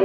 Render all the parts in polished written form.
I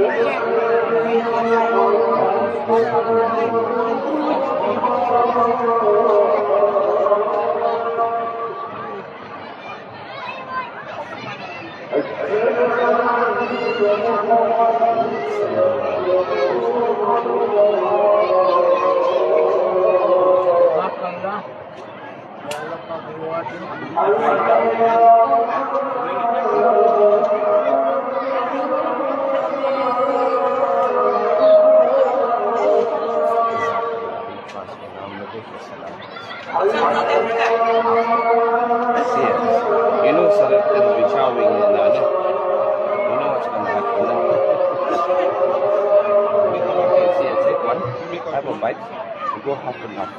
see it. You know, sarap din bishawing na ano. You know what's gonna happen now. Okay, see, I take one. Have a bite. We go half and half.